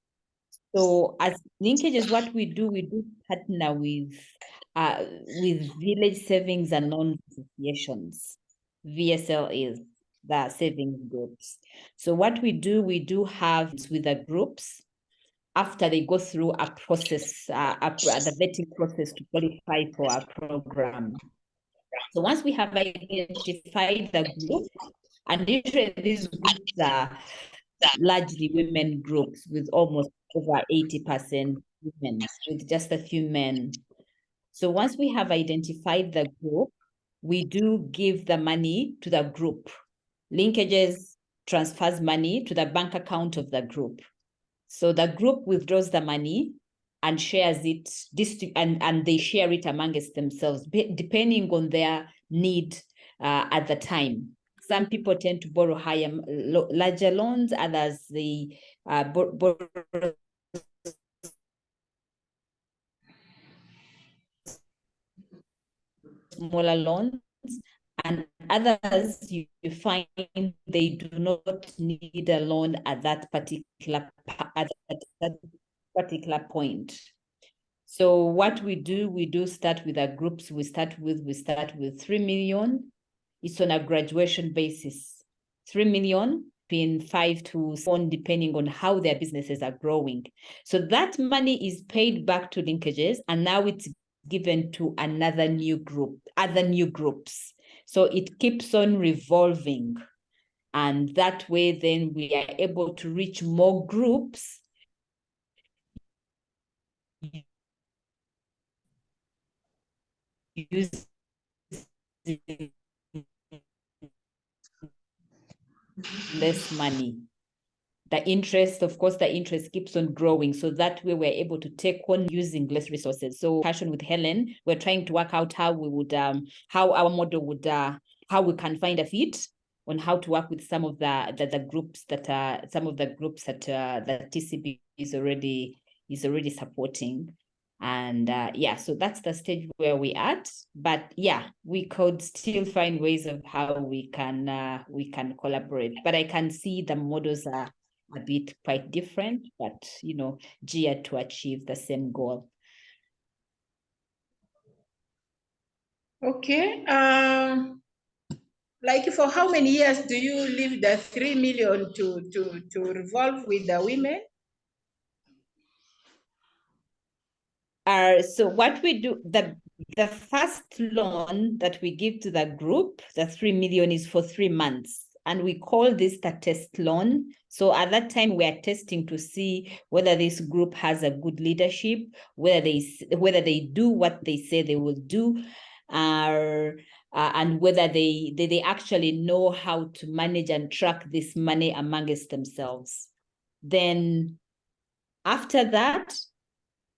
Speaker 2: So as linkages, what we do partner with village savings and loan associations, VSLAs, the savings groups. So what we do have with the groups after they go through a process, the vetting process to qualify for our program. So once we have identified the group, and usually these groups are largely women groups with almost over 80% women, with just a few men. So once we have identified the group, we do give the money to the group. Linkages transfers money to the bank account of the group. So the group withdraws the money and shares it, and they share it amongst themselves, depending on their need at the time. Some people tend to borrow larger loans, others they borrow smaller loans, and others you find they do not need a loan at that particular point. So what we do start with our groups. We start with 3 million. It's on a graduation basis. 3 million, between 5 to 7, depending on how their businesses are growing. So that money is paid back to linkages, and now it's given to another new group, other new groups. So it keeps on revolving. And that way, then we are able to reach more groups using less money. The interest, of course, the interest keeps on growing. So that way we're able to take on using less resources. So passion with Helen, we're trying to work out how we would, how our model would, how we can find a fit on how to work with some of the groups that some of the groups that that TCB is already supporting. And yeah, so that's the stage where we're at. But yeah, we could still find ways of how we can collaborate. But I can see the models are a bit quite different, but you know, geared to achieve the same goal.
Speaker 8: Okay. Like for how many years do you leave the 3 million to revolve with the women?
Speaker 2: So what we do, the first loan that we give to the group, the 3 million, is for 3 months. And we call this the test loan. So at that time, we are testing to see whether this group has a good leadership, whether they do what they say they will do, and whether they actually know how to manage and track this money amongst themselves. Then after that,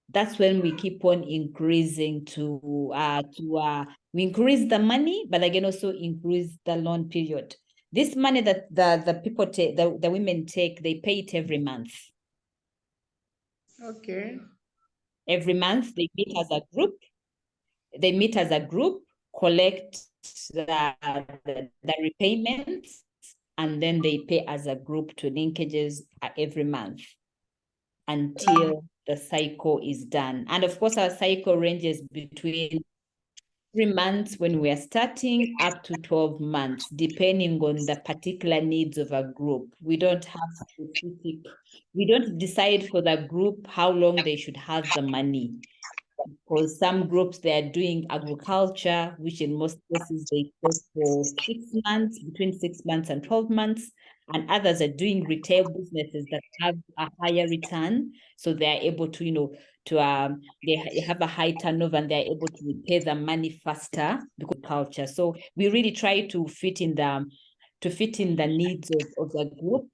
Speaker 2: that's when we keep on increasing we increase the money, but again also increase the loan period. This money that the people take, the women take, they pay it every month.
Speaker 8: Okay.
Speaker 2: Every month they meet as a group. They meet as a group, collect the repayments, and then they pay as a group to linkages every month until the cycle is done. And of course, our cycle ranges between 3 months when we are starting up to 12 months, depending on the particular needs of a group. We don't have specific, we don't decide for the group how long they should have the money. Because some groups, they are doing agriculture, which in most cases they take for 6 months, between 6 months and 12 months. And others are doing retail businesses that have a higher return. So they are able to, you know, they have a high turnover and they're able to repay the money faster because of culture. So we really try to fit in the needs of the group,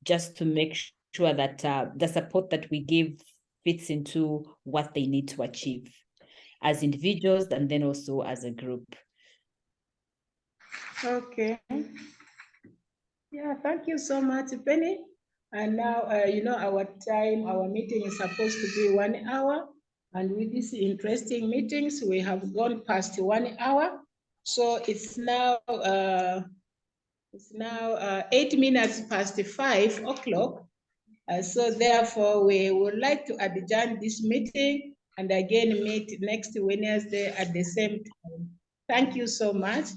Speaker 2: just to make sure that the support that we give fits into what they need to achieve as individuals and then also as a group.
Speaker 8: Okay. Yeah, thank you so much, Penny. And now, you know, our meeting is supposed to be 1 hour. And with these interesting meetings, we have gone past 1 hour. So it's now 8 minutes past 5 o'clock. So therefore, we would like to adjourn this meeting and again meet next Wednesday at the same time. Thank you so much.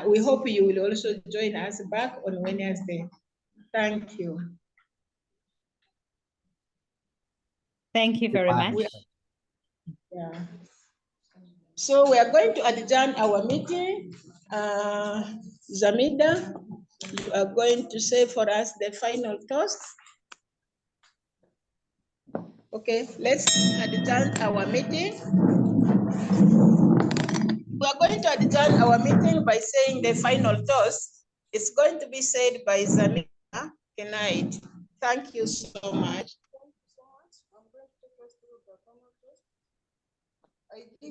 Speaker 8: We hope you will also join us back on Wednesday. Thank you.
Speaker 2: Thank you very much.
Speaker 8: Yeah. So we are going to adjourn our meeting. Zamida, you are going to say for us the final toast. Okay, let's adjourn our meeting. We are going to adjourn our meeting by saying the final toast. It's going to be said by Zamida. Good night. Thank you so much.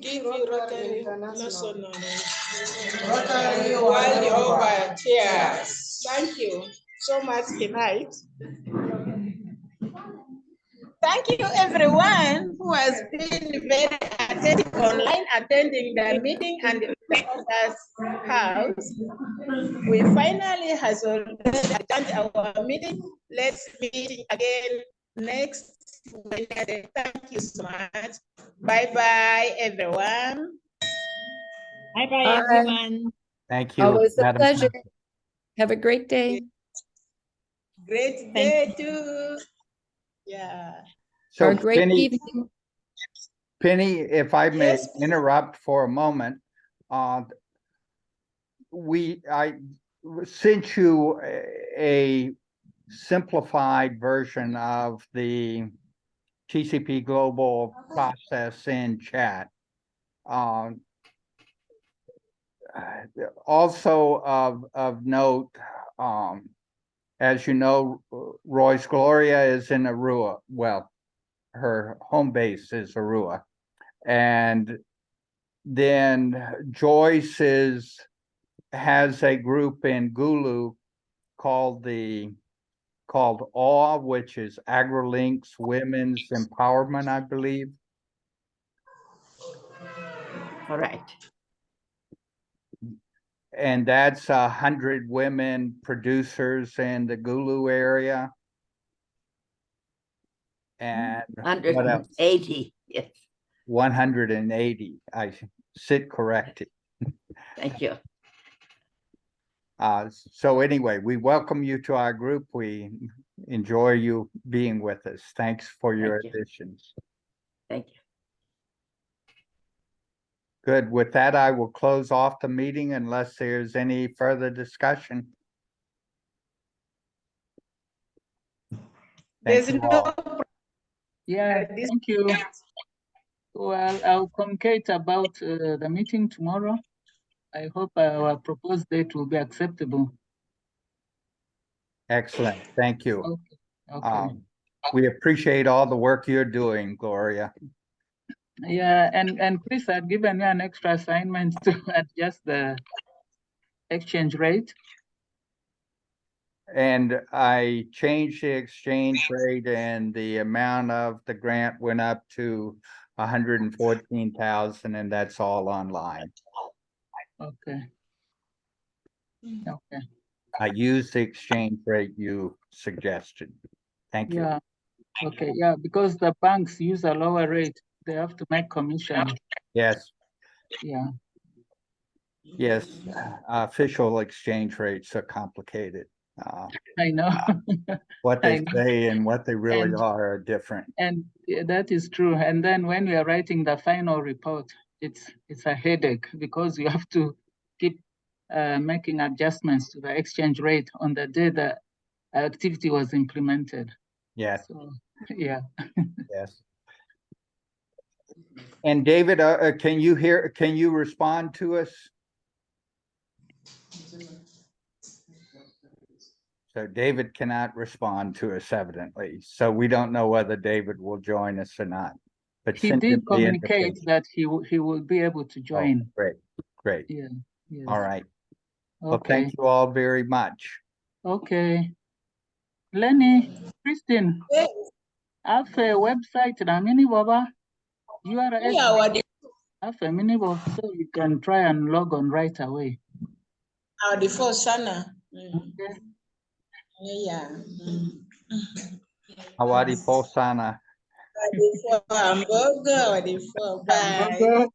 Speaker 8: Give you Rotary International. Rotary World Over. Cheers. Thank you so much. Good night. Thank you everyone who has been very attentive online, attending the meeting and the others' house. We finally has already adjourned our meeting. Let's meet again next Wednesday. Thank you so much. Bye-bye, everyone.
Speaker 2: Bye-bye, everyone.
Speaker 5: Thank you.
Speaker 7: Always a
Speaker 5: Madam
Speaker 7: pleasure.
Speaker 5: Chair.
Speaker 7: Have a great day.
Speaker 8: Great day too. Yeah.
Speaker 5: So
Speaker 7: Or a great
Speaker 5: Penny,
Speaker 7: evening.
Speaker 5: Penny, if I may
Speaker 8: Yes, please.
Speaker 5: interrupt for a moment, I sent you a simplified version of the TCP Global process in chat. Also of note, as you know, Royce Gloria is in Aruba. Well, her home base is Aruba. And then Joyce has a group in Gulu called AWE, which is AgriLinks Women's Empowerment, I believe.
Speaker 6: Correct.
Speaker 5: And that's 100 women producers in the Gulu area. And what else?
Speaker 6: 180, yes.
Speaker 5: 180. I sit corrected.
Speaker 6: Thank you.
Speaker 5: So anyway, we welcome you to our group. We enjoy you being with us. Thanks for your
Speaker 6: Thank you.
Speaker 5: additions.
Speaker 6: Thank you.
Speaker 5: Good. With that, I will close off the meeting unless there's any further discussion. Thank
Speaker 8: There's
Speaker 5: you
Speaker 8: no.
Speaker 5: all.
Speaker 9: Yeah, thank you. Well, I'll communicate about the meeting tomorrow. I hope our proposed date will be acceptable.
Speaker 5: Excellent. Thank you.
Speaker 9: Okay.
Speaker 5: We appreciate all the work you're doing, Gloria.
Speaker 9: Yeah, and Chris had given me an extra assignment to adjust the exchange rate.
Speaker 5: And I changed the exchange rate and the amount of the grant went up to 114,000, and that's all online.
Speaker 9: Okay. Okay.
Speaker 5: I used the exchange rate you suggested. Thank you.
Speaker 9: Yeah. Okay. Yeah, because the banks use a lower rate, they have to make commission.
Speaker 5: Yes.
Speaker 9: Yeah.
Speaker 5: Yes. Official exchange rates are complicated.
Speaker 9: I know.
Speaker 5: What they
Speaker 9: I know.
Speaker 5: say and what they really
Speaker 9: And-
Speaker 5: are different.
Speaker 9: And yeah, that is true. And then when we are writing the final report, it's a headache because you have to keep making adjustments to the exchange rate on the day the activity was implemented.
Speaker 5: Yes.
Speaker 9: So, yeah.
Speaker 5: Yes. And David, can you respond to us? So David cannot respond to us evidently. So we don't know whether David will join us or not. But
Speaker 9: He
Speaker 5: send him
Speaker 9: did
Speaker 5: the
Speaker 9: communicate
Speaker 5: invitation.
Speaker 9: that he will be able to
Speaker 5: Oh,
Speaker 9: join.
Speaker 5: great, great.
Speaker 9: Yeah. Yes.
Speaker 5: All right. Well,
Speaker 9: Okay.
Speaker 5: thank you all very much.
Speaker 9: Okay. Lenny, Christine,
Speaker 8: Yes.
Speaker 9: have a website na mini baba. URL
Speaker 8: Yeah, what
Speaker 9: have a mini baba, so you can try and log on right away.
Speaker 8: the first sana.
Speaker 9: Okay.
Speaker 8: Yeah.
Speaker 5: Hawadi po sana.
Speaker 8: What the for hamburger, what the for bye.
Speaker 9: Hamburger.